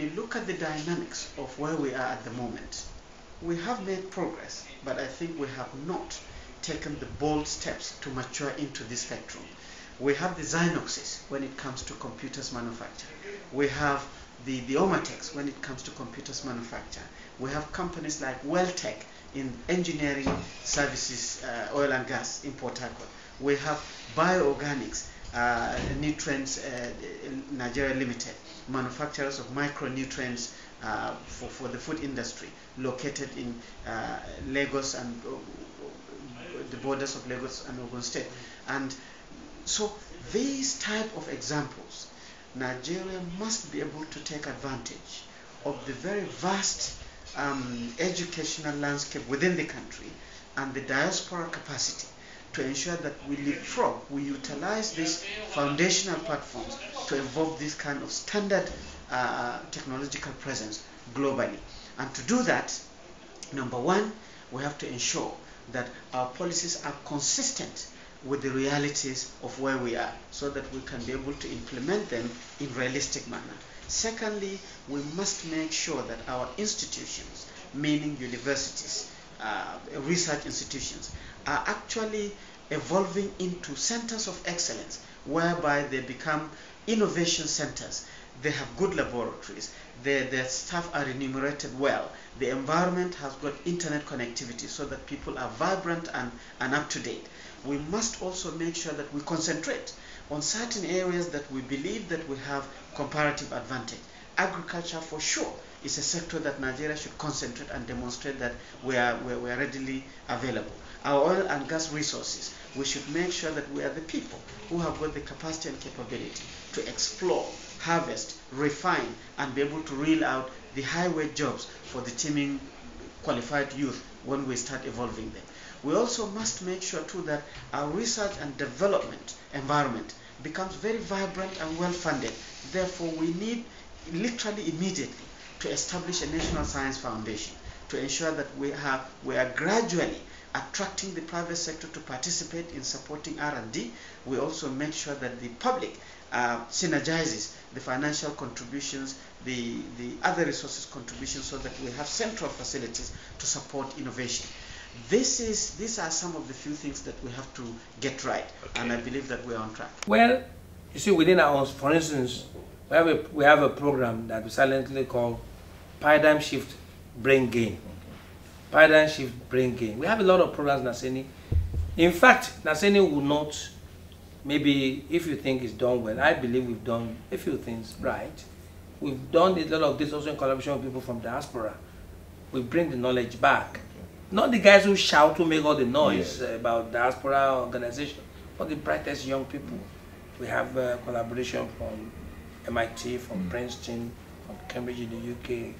you look at the dynamics of where we are at the moment, we have made progress, but I think we have not taken the bold steps to mature into this spectrum. We have the Zynoxes when it comes to computers manufacture. We have the Omatex when it comes to computers manufacture. We have companies like Welltech in engineering services, oil and gas in Port Harcourt. We have bioorganics, Nutrients Nigeria Limited, manufacturers of micronutrients for the food industry, located in Lagos and the borders of Lagos and Ogun State. And so these type of examples, Nigeria must be able to take advantage of the very vast educational landscape within the country and the diaspora capacity to ensure that we leapfrog, we utilize these foundational platforms to evolve this kind of standard technological presence globally. And to do that, number one, we have to ensure that our policies are consistent with the realities of where we are, so that we can be able to implement them in realistic manner. Secondly, we must make sure that our institutions, meaning universities, research institutions, are actually evolving into centers of excellence, whereby they become innovation centers. They have good laboratories, their staff are remunerated well, the environment has got internet connectivity so that people are vibrant and up to date. We must also make sure that we concentrate on certain areas that we believe that we have comparative advantage. Agriculture, for sure, is a sector that Nigeria should concentrate and demonstrate that we are readily available. Our oil and gas resources, we should make sure that we are the people who have got the capacity and capability to explore, harvest, refine, and be able to reel out the high-wage jobs for the teeming qualified youth when we start evolving them. We also must make sure too that our research and development environment becomes very vibrant and well-funded. Therefore, we need literally immediately to establish a national science foundation to ensure that we are gradually attracting the private sector to participate in supporting R&D. We also make sure that the public synergizes the financial contributions, the other resources contributions, so that we have central facilities to support innovation. These are some of the few things that we have to get right, and I believe that we are on track. Well, you see, within our, for instance, we have a program that we silently call Paradigm Shift Brain Gain. Paradigm Shift Brain Gain. We have a lot of programs, Naseni. In fact, Naseni will not, maybe if you think it's done well, I believe we've done a few things right. We've done a lot of this also in collaboration with people from diaspora. We bring the knowledge back. Not the guys who shout to make all the noise about diaspora organization, but the brightest young people. We have collaboration from MIT, from Princeton, from Cambridge in the UK,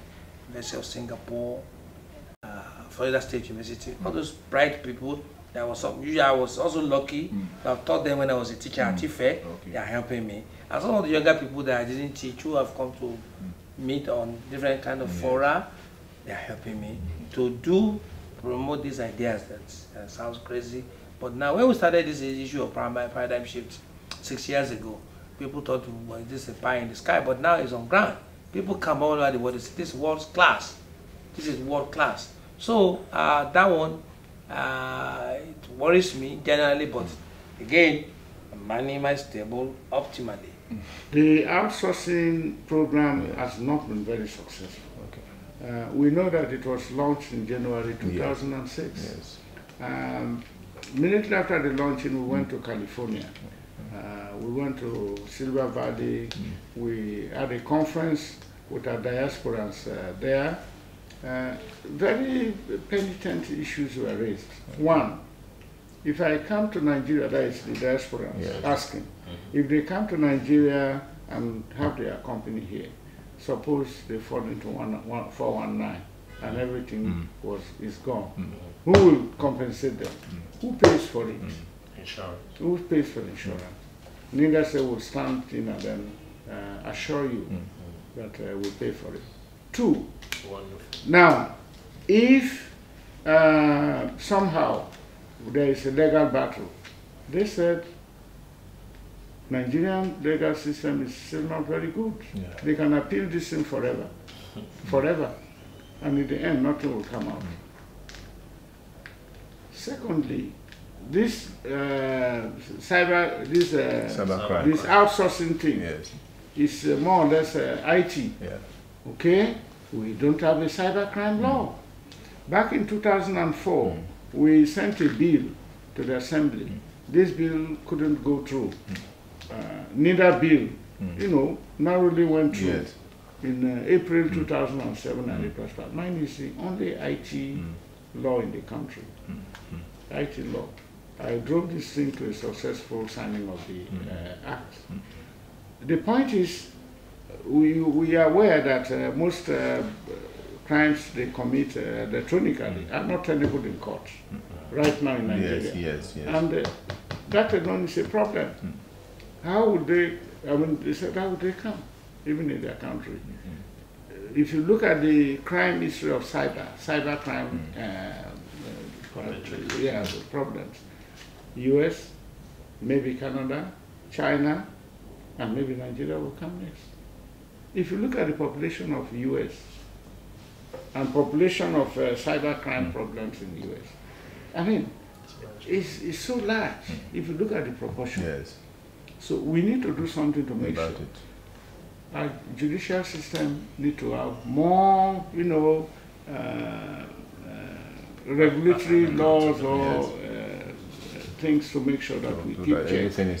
University of Singapore, Florida State University. All those bright people. There was some. Usually, I was also lucky. I've taught them when I was a teacher at TIFE. They are helping me. And some of the younger people that I didn't teach, who have come to meet on different kind of fora, they are helping me to promote these ideas. That sounds crazy, but now when we started this issue of paradigm shift 6 years ago, people thought, well, this is a pie in the sky, but now it's on ground. People come all over the world. This is world class. This is world class. So that one, it worries me generally, but again, I'm managing my stable optimally. The outsourcing program has not been very successful. We know that it was launched in January 2006. Immediately after the launching, we went to California. We went to Silver Valley. We had a conference with our diasporans there. Very penitent issues were raised. One, if I come to Nigeria, that is the diasporans asking, if they come to Nigeria and have their company here, suppose they fall into 419 and everything is gone. Who will compensate them? Who pays for it? Insurance. Who pays for insurance? Needless will stand in and then assure you that we'll pay for it. Two, now, if somehow there is a legal battle, they said Nigerian legal system is still not very good. Yeah. They can appeal this thing forever, forever, and in the end, nothing will come out. Secondly, this cybercrime, this outsourcing thing is more or less IT. Yeah. Okay, we don't have a cybercrime law. Back in 2004, we sent a bill to the Assembly. This bill couldn't go through. Neither bill, narrowly went through. Yes. In April 2007, and it was passed. Mine is the only IT law in the country. IT law. I drove this thing to a successful signing of the act. The point is, we are aware that most crimes they commit electronically are not tenable in court right now in Nigeria. Yes. And that alone is a problem. How would they, they said, how would they come, even in their country? If you look at the crime history of cybercrime, the problems, US, maybe Canada, China, and maybe Nigeria will come next. If you look at the population of US and population of cybercrime problems in the US, I mean, it's so large if you look at the proportion. Yes. So we need to do something to make sure. About it. Our judicial system need to have more, regulatory laws or things to make sure that we keep checking.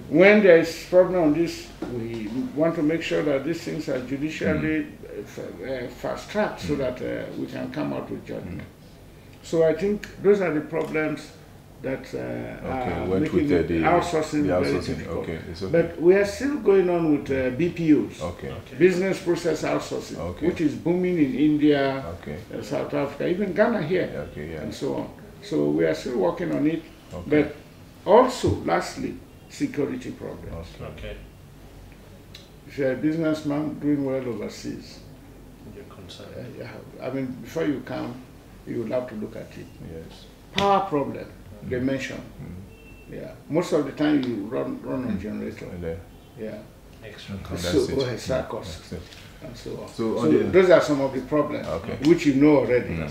When there is problem on this, we want to make sure that these things are judicially fast-tracked so that we can come out with judgment. So I think those are the problems that are making the outsourcing very difficult. But we are still going on with BPOs, business process outsourcing, which is booming in India, South Africa, even Ghana here, and so on. So we are still working on it. But also, lastly, security problems. If you're a businessman doing well overseas, you're concerned. I mean, before you come, you will have to look at it. Yes. Power problem, they mention. Yeah. Most of the time you run on generator. Yeah. Extra cost. And so on. So those are some of the problems which you know already.